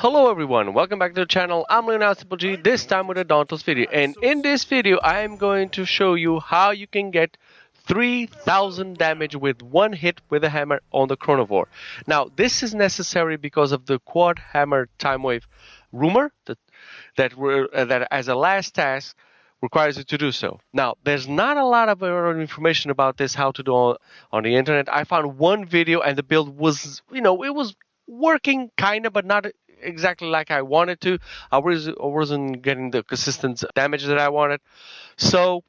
Hello everyone, welcome back to the channel. I'm G, this time with a Dauntless video. And in this video, I am going to show you how you can get 3000 damage with one hit with a hammer on the Chronovore. Now, this is necessary because of the Quadhammer Timewave rumor that as a last task requires you to do so. Now, there's not a lot of information about this, how to do on the internet. I found one video and the build was, it was working kind of, but not exactly like I wanted to. I wasn't getting the consistent damage that I wanted. So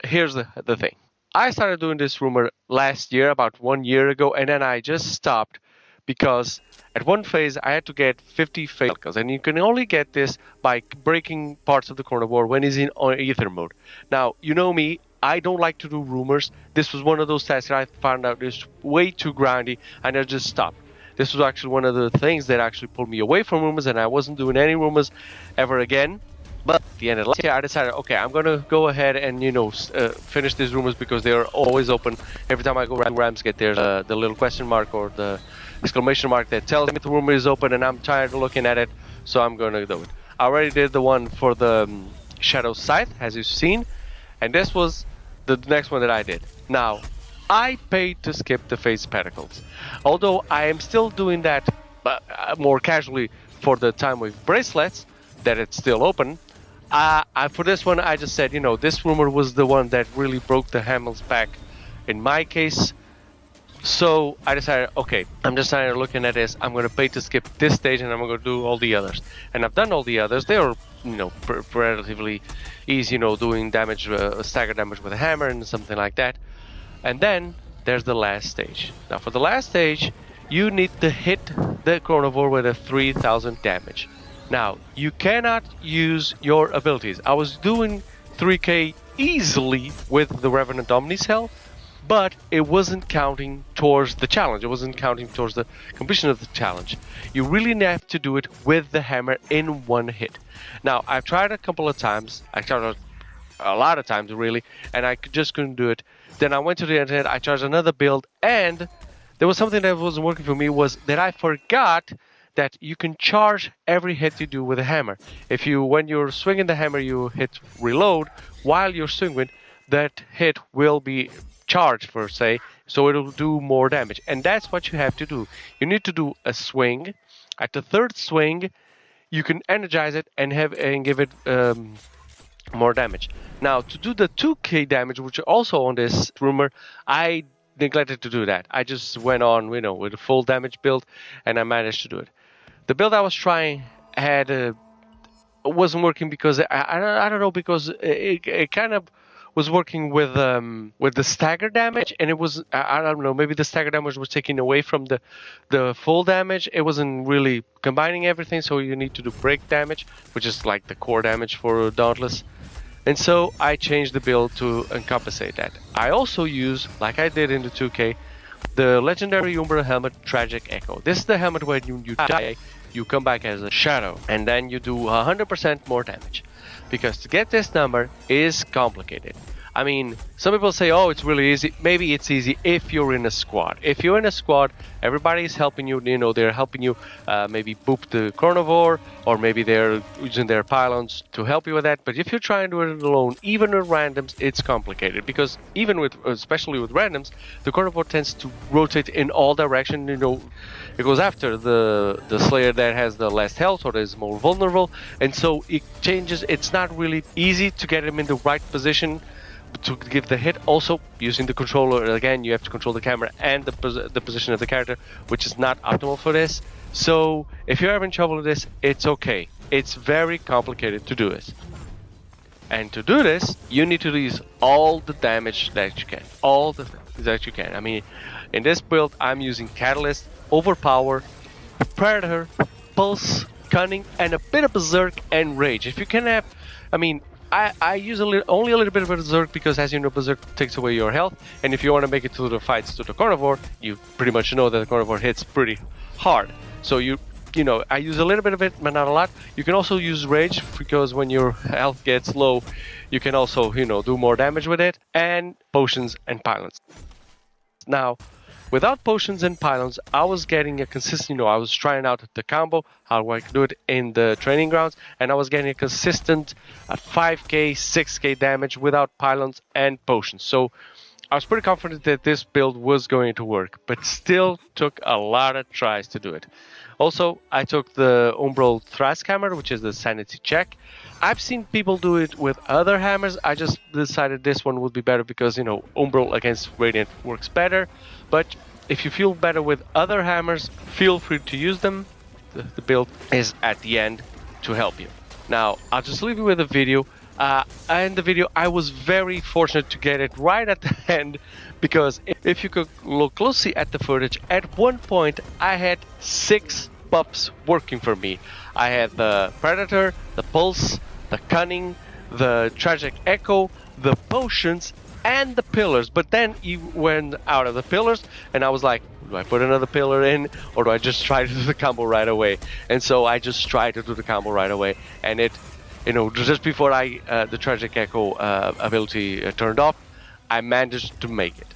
here's the thing. I started doing this rumor last year, about 1 year ago, and then I just stopped because at one phase I had to get 50 failures, and you can only get this by breaking parts of the Chronovore when it's in ether mode. Now, you know me, I don't like to do rumors. This was one of those tasks that I found out is way too grindy, and I just stopped. This was actually one of the things that actually pulled me away from rumors, and I wasn't doing any rumors ever again. But at the end of last year, I decided, okay, I'm going to go ahead and, finish these rumors because they are always open. Every time I go around Rams, get there the little question mark or the exclamation mark that tells me the rumor is open, and I'm tired of looking at it, so I'm going to do it. I already did the one for the Shadow Scythe, as you've seen, and this was the next one that I did. Now, I paid to skip the Phase Pedicles. Although I am still doing that more casually for the Timewave bracelets, that it's still open. For this one, I just said, this rumor was the one that really broke the Hamel's back in my case. So I decided, okay, I'm just tired of looking at this. I'm going to pay to skip this stage, and I'm going to do all the others. And I've done all the others. They are, relatively easy, doing damage, stagger damage with a hammer and something like that. And then there's the last stage. Now, for the last stage, you need to hit the Chronovore with a 3000 damage. Now, you cannot use your abilities. I was doing 3k easily with the Revenant Omni's Hell, but it wasn't counting towards the challenge. It wasn't counting towards the completion of the challenge. You really have to do it with the hammer in one hit. Now, I've tried a couple of times. I tried a lot of times, really, and I just couldn't do it. Then I went to the internet, I tried another build, and there was something that wasn't working for me, was that I forgot that you can charge every hit you do with a hammer. When you're swinging the hammer, you hit reload. While you're swinging, that hit will be charged, per se, so it'll do more damage. And that's what you have to do. You need to do a swing. At the third swing, you can energize it and give it more damage. Now, to do the 2k damage, which are also on this rumor, I neglected to do that. I just went on, with a full damage build, and I managed to do it. The build I was trying wasn't working because I don't know, because it kind of was working with the stagger damage, and it was, I don't know, maybe the stagger damage was taken away from the full damage. It wasn't really combining everything, so you need to do break damage, which is like the core damage for Dauntless. And so I changed the build to compensate that. I also use, like I did in the 2K, the legendary Umbra helmet Tragic Echo. This is the helmet when you die, you come back as a shadow, and then you do 100% more damage. Because to get this number is complicated. I mean, some people say, oh, it's really easy. Maybe it's easy if you're in a squad. If you're in a squad, everybody is helping you. They're helping you maybe boop the Chronovore, or maybe they're using their pylons to help you with that. But if you're trying to do it alone, even with randoms, it's complicated. Because especially with randoms, the Chronovore tends to rotate in all directions. It goes after the Slayer that has the less health or is more vulnerable. And so it changes. It's not really easy to get him in the right position to give the hit. Also, using the controller, again, you have to control the camera and the position of the character, which is not optimal for this. So if you're having trouble with this, it's okay. It's very complicated to do this. And to do this, you need to use all the damage that you can. All the things that you can. I mean, in this build, I'm using Catalyst, Overpower, Predator, Pulse, Cunning, and a bit of Berserk and Rage. If you can have, I use only a little bit of Berserk because, as you know, Berserk takes away your health, and if you want to make it to the fights to the Chronovore, you pretty much know that the Chronovore hits pretty hard. So I use a little bit of it, but not a lot. You can also use Rage, because when your health gets low, you can also, do more damage with it, and Potions and Pylons. Now, without potions and pylons, I was getting a consistent, I was trying out the combo, how I could do it in the training grounds, and I was getting a consistent 5k, 6k damage without pylons and potions. So I was pretty confident that this build was going to work, but still took a lot of tries to do it. Also, I took the Umbral Thrust Hammer, which is the sanity check. I've seen people do it with other hammers. I just decided this one would be better because, Umbral against Radiant works better. But if you feel better with other hammers, feel free to use them. The build is at the end to help you. Now, I'll just leave you with a video. In the video, I was very fortunate to get it right at the end, because if you could look closely at the footage, at one point I had 6 buffs working for me. I had the Predator, the Pulse, the Cunning, the Tragic Echo, the Potions, and the Pillars. But then he went out of the Pillars, and I was like, do I put another pillar in, or do I just try to do the combo right away? And so I just tried to do the combo right away, and it, just before the Tragic Echo ability turned off, I managed to make it.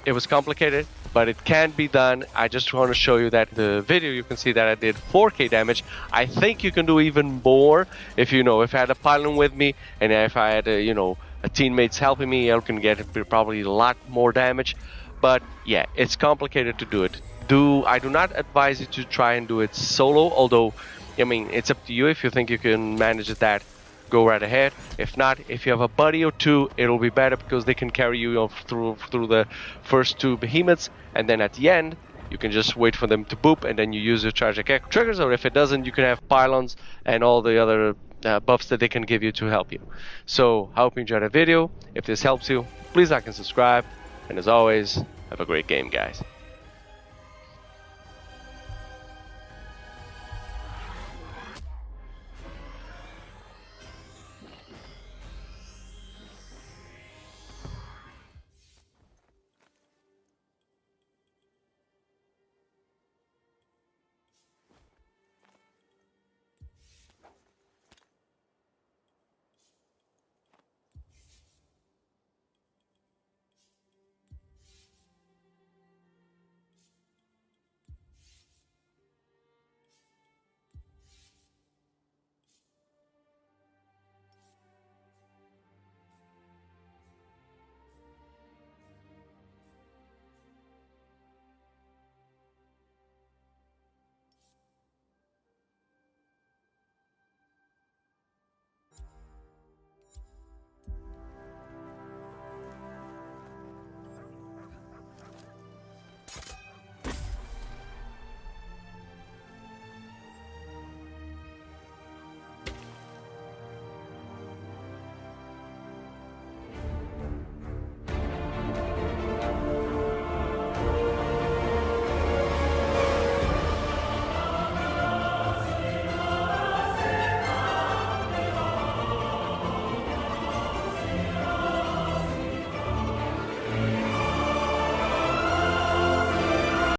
It was complicated, but it can be done. I just want to show you that the video, you can see that I did 4k damage. I think you can do even more if if I had a pylon with me, and if I had a teammates helping me, I can get probably a lot more damage. But yeah, it's complicated to do it. I do not advise you to try and do it solo, although it's up to you. If you think you can manage that, go right ahead. If not, if you have a buddy or two, it'll be better because they can carry you through the first 2 behemoths, and then at the end you can just wait for them to boop, and then you use your Tragic Echo triggers, or if it doesn't, you can have pylons and all the other buffs that they can give you to help you. So I hope you enjoyed the video. If this helps you, please like and subscribe, and as always, have a great game, guys.